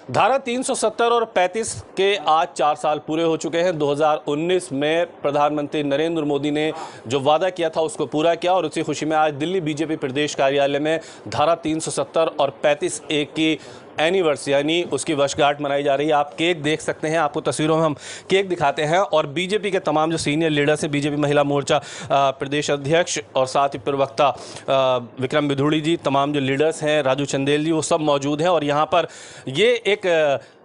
धारा 370 और 35 के आज 4 साल पूरे हो चुके हैं। 2019 में प्रधानमंत्री नरेंद्र मोदी ने जो वादा किया था उसको पूरा किया और उसी खुशी में आज दिल्ली बीजेपी प्रदेश कार्यालय में धारा 370 और 35A की एनिवर्सरी यानी उसकी वर्षगांठ मनाई जा रही है। आप केक देख सकते हैं, आपको तस्वीरों में हम केक दिखाते हैं और बीजेपी के तमाम जो सीनियर लीडर्स हैं, बीजेपी महिला मोर्चा प्रदेश अध्यक्ष और साथ ही प्रवक्ता विक्रम बिधूड़ी जी, तमाम जो लीडर्स हैं, राजू चंदेल जी, वो सब मौजूद हैं और यहाँ पर ये एक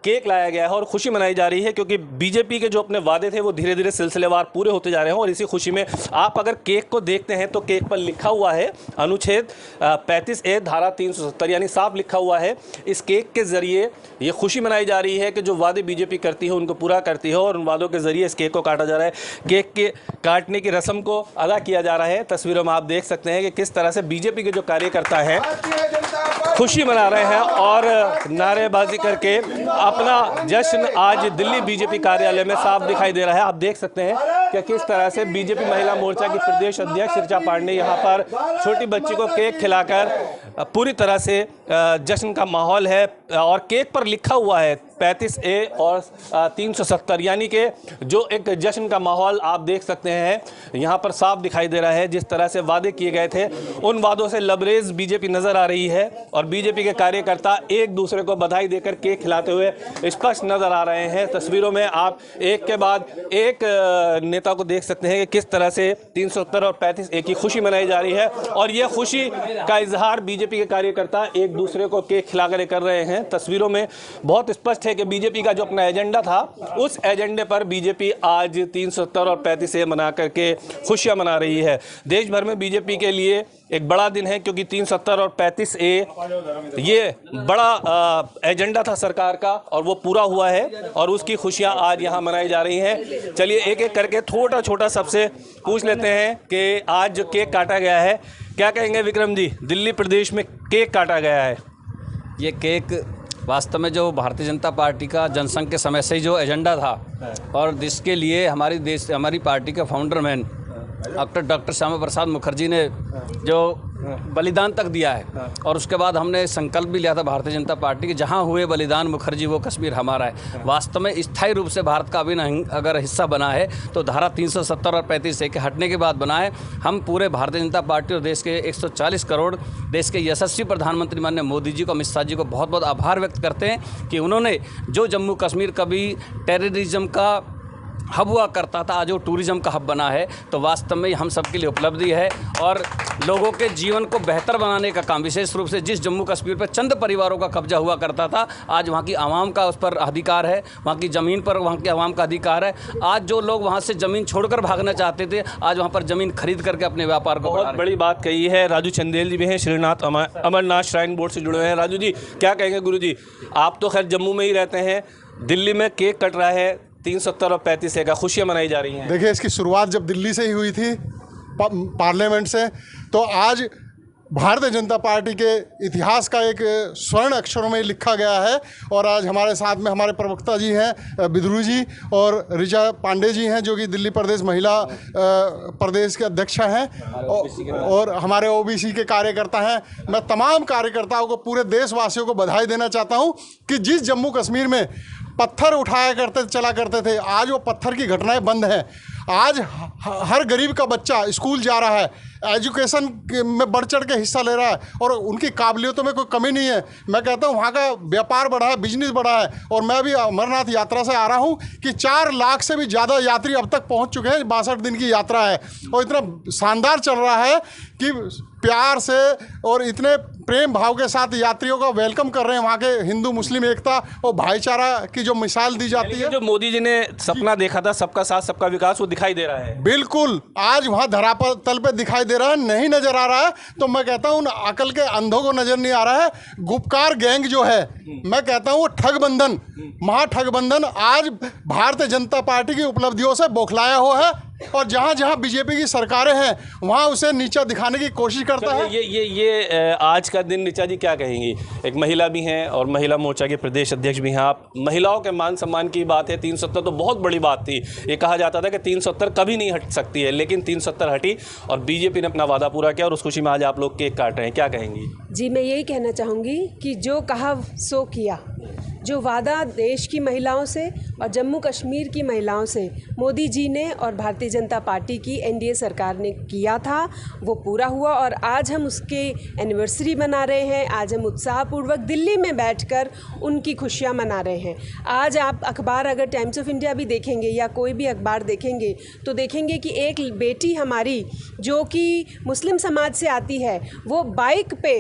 केक लाया गया है और खुशी मनाई जा रही है क्योंकि बीजेपी के जो अपने वादे थे वो धीरे धीरे सिलसिलेवार पूरे होते जा रहे हैं। और इसी खुशी में आप अगर केक को देखते हैं तो केक पर लिखा हुआ है अनुच्छेद 35A धारा 370 यानी साफ लिखा हुआ है। इस केक के जरिए ये खुशी मनाई जा रही है कि जो वादे बीजेपी करती है उनको पूरा करती है और उन वादों के जरिए इस केक को काटा जा रहा है। केक के काटने की रस्म को अदा किया जा रहा है। तस्वीरों में आप देख सकते हैं कि किस तरह से बीजेपी के जो कार्यकर्ता हैं खुशी मना रहे हैं और नारेबाजी करके अपना जश्न आज दिल्ली बीजेपी कार्यालय में साफ दिखाई दे रहा है। आप देख सकते हैं कि किस तरह से बीजेपी महिला मोर्चा की प्रदेश अध्यक्ष ऋचा पांडे यहाँ पर छोटी बच्ची को केक खिलाकर पूरी तरह से जश्न का माहौल है और केक पर लिखा हुआ है 35A और 370 यानी कि जो एक जश्न का माहौल आप देख सकते हैं यहाँ पर साफ दिखाई दे रहा है। जिस तरह से वादे किए गए थे उन वादों से लबरेज बीजेपी नज़र आ रही है और बीजेपी के कार्यकर्ता एक दूसरे को बधाई देकर केक खिलाते हुए स्पष्ट नज़र आ रहे हैं। तस्वीरों में आप एक के बाद एक नेता को देख सकते हैं कि किस तरह से 370 और 35A की खुशी मनाई जा रही है और यह खुशी का इजहार बीजेपी के कार्यकर्ता एक दूसरे को केक खिलाकर कर रहे हैं। तस्वीरों में बहुत स्पष्ट है कि बीजेपी का जो अपना एजेंडा था उस एजेंडे पर बीजेपी आज 370 और 35A मना करके खुशियां मना रही है। देश भर में बीजेपी के लिए एक बड़ा दिन है क्योंकि 370 और 35A ये बड़ा एजेंडा था सरकार का और वो पूरा हुआ है और उसकी खुशियां आज यहाँ मनाई जा रही हैं। चलिए एक एक करके छोटा सबसे पूछ लेते हैं कि आज जो केक काटा गया है क्या कहेंगे विक्रम जी? दिल्ली प्रदेश में केक काटा गया है, ये केक वास्तव में जो भारतीय जनता पार्टी का जनसंघ के समय से ही जो एजेंडा था और जिसके लिए हमारी पार्टी के founder man doctor Shyama Prasad Mukherjee ने जो बलिदान तक दिया है और उसके बाद हमने संकल्प भी लिया था भारतीय जनता पार्टी के जहां हुए बलिदान मुखर्जी वो कश्मीर हमारा है। वास्तव में स्थायी रूप से भारत का अभिन्न अगर हिस्सा बना है तो धारा 370 और 35A के हटने के बाद बना है। हम पूरे भारतीय जनता पार्टी और देश के 140 करोड़ देश के यशस्वी प्रधानमंत्री माननीय मोदी जी को, अमित शाह जी को बहुत बहुत आभार व्यक्त करते हैं कि उन्होंने जो जम्मू कश्मीर कभी टेररिज्म का हब हुआ करता था आज वो टूरिज्म का हब बना है। तो वास्तव में हम सबके लिए उपलब्धि है और लोगों के जीवन को बेहतर बनाने का काम, विशेष रूप से जिस जम्मू कश्मीर पर चंद परिवारों का कब्जा हुआ करता था आज वहाँ की आवाम का उस पर अधिकार है, वहाँ की ज़मीन पर वहाँ के आवाम का अधिकार है। आज जो लोग वहाँ से ज़मीन छोड़कर भागना चाहते थे आज वहाँ पर ज़मीन खरीद करके अपने व्यापार को बहुत बड़ी बात कही है। राजू चंदेल जी भी हैं, श्रीनाथ अमरनाथ श्राइन बोर्ड से जुड़े हुए हैं। राजू जी क्या कहेंगे? गुरु जी आप तो खैर जम्मू में ही रहते हैं, दिल्ली में केक कट रहा है 370 और 35A का, खुशियाँ मनाई जा रही हैं। देखिए इसकी शुरुआत जब दिल्ली से ही हुई थी पार्लियामेंट से, तो आज भारतीय जनता पार्टी के इतिहास का एक स्वर्ण अक्षरों में लिखा गया है। और आज हमारे साथ में हमारे प्रवक्ता जी हैं बिधूड़ी जी और ऋचा पांडे जी हैं जो कि दिल्ली प्रदेश महिला प्रदेश के अध्यक्ष हैं और हमारे OBC के कार्यकर्ता हैं। मैं तमाम कार्यकर्ताओं को, पूरे देशवासियों को बधाई देना चाहता हूं कि जिस जम्मू कश्मीर में पत्थर उठाया चला करते थे आज वो पत्थर की घटनाएं बंद हैं। आज हर गरीब का बच्चा स्कूल जा रहा है, एजुकेशन में बढ़ चढ़ के हिस्सा ले रहा है और उनकी काबिलियतों में कोई कमी नहीं है। मैं कहता हूँ वहाँ का व्यापार बढ़ा है, बिजनेस बढ़ा है। और मैं भी अमरनाथ यात्रा से आ रहा हूँ कि 4 लाख से भी ज़्यादा यात्री अब तक पहुँच चुके हैं। 62 दिन की यात्रा है और इतना शानदार चल रहा है कि प्यार से और इतने प्रेम भाव के साथ यात्रियों का वेलकम कर रहे हैं। वहाँ के हिंदू मुस्लिम एकता और भाईचारा की जो मिसाल दी जाती है, जो मोदी जी ने सपना देखा था सबका साथ सबका विकास, वो दिखाई दे रहा है। बिल्कुल आज वहाँ धरातल पे दिखाई दे रहा है, नहीं नजर आ रहा है। तो मैं कहता हूँ अकल के अंधों को नजर नहीं आ रहा है। गुपकार गैंग जो है, मैं कहता हूँ वो ठगबंधन, महाठगबंधन आज भारतीय जनता पार्टी की उपलब्धियों से बौखलाया हुआ है और जहाँ जहाँ बीजेपी की सरकारें हैं वहाँ उसे नीचा दिखाने की कोशिश करता है। ये आज का दिन ऋचा जी क्या कहेंगी? एक महिला भी हैं और महिला मोर्चा के प्रदेश अध्यक्ष भी हैं आप। महिलाओं के मान सम्मान की बात है, 370 तो बहुत बड़ी बात थी। ये कहा जाता था कि 370 कभी नहीं हट सकती है, लेकिन 370 हटी और बीजेपी ने अपना वादा पूरा किया और उस खुशी में आज आप लोग केक काट रहे हैं, क्या कहेंगी? जी मैं यही कहना चाहूँगी कि जो कहा सो किया। जो वादा देश की महिलाओं से और जम्मू कश्मीर की महिलाओं से मोदी जी ने और भारतीय जनता पार्टी की एनडीए सरकार ने किया था, वो पूरा हुआ। और आज हम उसके एनिवर्सरी मना रहे हैं। आज हम उत्साहपूर्वक दिल्ली में बैठकर उनकी खुशियां मना रहे हैं। आज आप अखबार अगर टाइम्स ऑफ इंडिया भी देखेंगे या कोई भी अखबार देखेंगे तो देखेंगे कि एक बेटी हमारी जो कि मुस्लिम समाज से आती है वो बाइक पे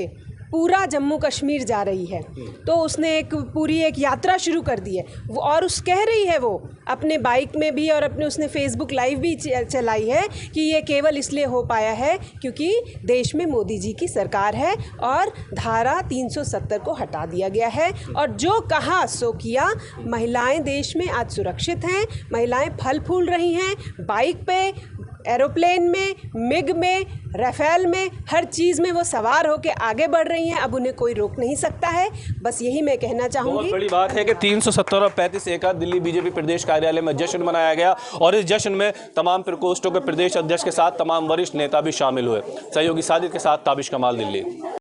पूरा जम्मू कश्मीर जा रही है। तो उसने पूरी एक यात्रा शुरू कर दी है वो, और उस कह रही है वो अपने बाइक में भी, और अपने उसने फेसबुक लाइव भी चलाई है कि ये केवल इसलिए हो पाया है क्योंकि देश में मोदी जी की सरकार है और धारा 370 को हटा दिया गया है। और जो कहा सो किया। महिलाएं देश में आज सुरक्षित हैं, महिलाएं फल फूल रही हैं, बाइक पे, एरोप्लेन में, मिग में, राफेल में, हर चीज़ में वो सवार होकर आगे बढ़ रही हैं। अब उन्हें कोई रोक नहीं सकता है। बस यही मैं कहना चाहूँगी। बहुत बड़ी बात है कि 370 और 35 का दिल्ली बीजेपी प्रदेश कार्यालय में जश्न मनाया गया और इस जश्न में तमाम प्रकोष्ठों के प्रदेश अध्यक्ष के साथ तमाम वरिष्ठ नेता भी शामिल हुए। सहयोगी साजिद के साथ ताबिश कमाल, दिल्ली।